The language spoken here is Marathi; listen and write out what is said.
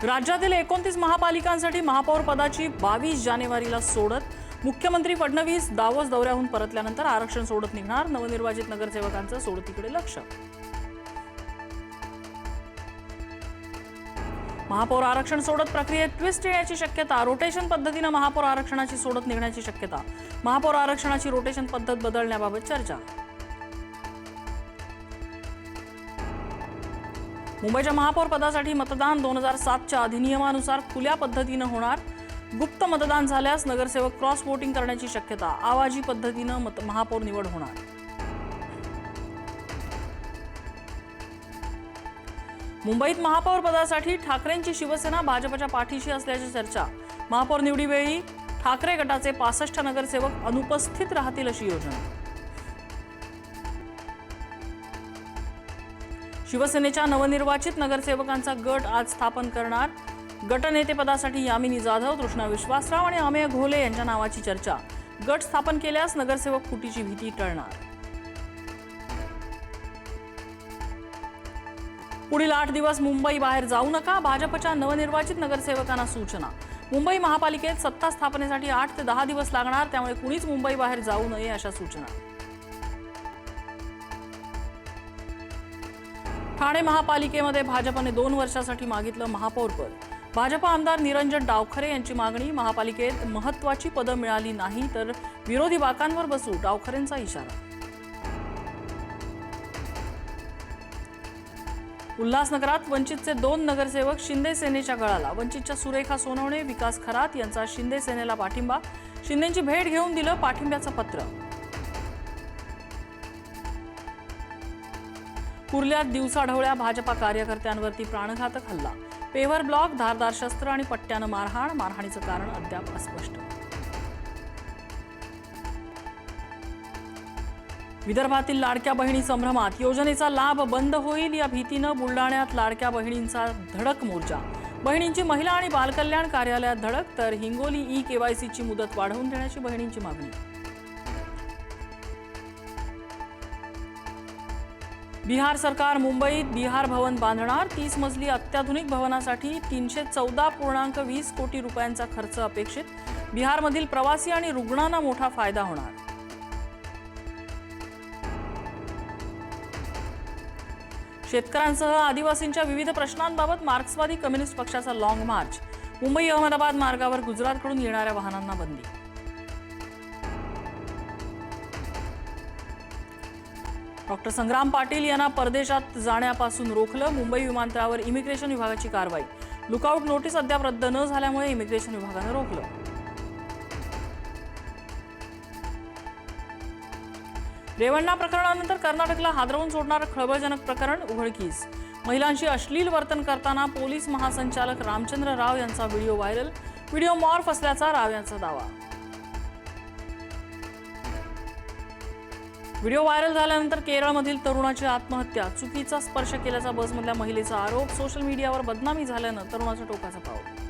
राज्यातील 29 महापालिकांसाठी महापौर पदाची 22 जानेवारीला सोडत मुख्यमंत्री फडणवीस दावोस दौऱ्याहून परतल्यानंतर आरक्षण सोडत निघणार. नवनिर्वाचित नगरसेवकांचं सोडतीकडे लक्ष. महापौर आरक्षण सोडत प्रक्रियेत ट्विस्ट येण्याची शक्यता. रोटेशन पद्धतीने महापौर आरक्षणाची सोडत निघण्याची शक्यता. महापौर आरक्षणाची रोटेशन पद्धत बदलण्याबाबत चर्चा. मुंबईच्या महापौर पदासाठी मतदान 2007च्या अधिनियमानुसार खुल्या पद्धतीने होणार. गुप्त मतदान झाल्यास नगरसेवक क्रॉस वोटिंग करण्याची शक्यता. आवाजी पद्धतीने महापौर निवड होणार. मुंबईत महापौर पदासाठी ठाकरेंची शिवसेना भाजपच्या पाठीशी असल्याची चर्चा. महापौर निवडीवेळी ठाकरे गटाचे 65 नगरसेवक अनुपस्थित राहतील अशी योजना. शिवसेनेच्या नवनिर्वाचित नगरसेवकांचा गट आज स्थापन करणार. गटनेतेपदासाठी यामिनी जाधव, तृष्णा विश्वासराव आणि अमेय घोले यांच्या नावाची चर्चा. गट स्थापन केल्यास नगरसेवक फुटीची भीती टळणार. पुढील 8 दिवस मुंबई बाहेर जाऊ नका, भाजपच्या नवनिर्वाचित नगरसेवकांना सूचना. मुंबई महापालिकेत सत्ता स्थापनेसाठी 8 ते 10 दिवस लागणार, त्यामुळे कुणीच मुंबई बाहेर जाऊ नये अशा सूचना. ठाणे महापालिकेमध्ये भाजपने 2 वर्षासाठी मागितलं महापौरपद. भाजप आमदार निरंजन डावखरे यांची मागणी. महापालिकेत महत्त्वाची पदं मिळाली नाही तर विरोधी बाकांवर बसू, डावखरेंचा इशारा. उल्हासनगरात वंचितचे 2 नगरसेवक शिंदे सेनेच्या गळाला. वंचितच्या सुरेखा सोनवणे, विकास खरात यांचा शिंदे सेनेला पाठिंबा. शिंदेंची भेट घेऊन दिलं पाठिंब्याचं पत्र. कुर्ल्यात दिवसाढवळ्या भाजपा कार्यकर्त्यांवरती प्राणघातक हल्ला. पेव्हर ब्लॉक, धारदार शस्त्र आणि पट्ट्यानं मारहाण. मारहाणीचं कारण अद्याप अस्पष्ट. विदर्भातील लाडक्या बहिणी संभ्रमात. योजनेचा लाभ बंद होईल या भीतीनं बुलडाण्यात लाडक्या बहिणींचा धडक मोर्चा. बहिणींची महिला आणि बालकल्याण कार्यालयात धडक, तर हिंगोली ई-केवायसीची मुदत वाढवून देण्याची बहिणींची मागणी. बिहार सरकार मुंबईत बिहार भवन बांधणार. 30 मजली अत्याधुनिक भवनासाठी 314.20 कोटी रुपयांचा खर्च अपेक्षित. बिहारमधील प्रवासी आणि रुग्णांना मोठा फायदा होणार. शेतकऱ्यांसह आदिवासींच्या विविध प्रश्नांबाबत मार्क्सवादी कम्युनिस्ट पक्षाचा लॉंग मार्च. मुंबई अहमदाबाद मार्गावर गुजरातकडून येणाऱ्या वाहनांना बंदी. डॉक्टर संग्राम पाटील यांना परदेशात जाण्यापासून रोखलं. मुंबई विमानतळावर इमिग्रेशन विभागाची कारवाई. लुकआउट नोटीस अद्याप रद्द न झाल्यामुळे इमिग्रेशन विभागानं रोखलं. रेवण्णा प्रकरणानंतर कर्नाटकला हादरवून सोडणारं खळबळजनक प्रकरण उघडकीस. महिलांशी अश्लील वर्तन करताना पोलीस महासंचालक रामचंद्र राव यांचा व्हिडिओ व्हायरल. व्हिडिओ मॉर्फ असल्याचा राव यांचा दावा. व्हिडिओ व्हायरल झाल्यानंतर केरळमधील तरुणाची आत्महत्या. चुकीचा स्पर्श केल्याचा बसमधल्या महिलेचा आरोप. सोशल मीडियावर बदनामी झाल्यानं तरुणाच्या टोकाचं पाऊल.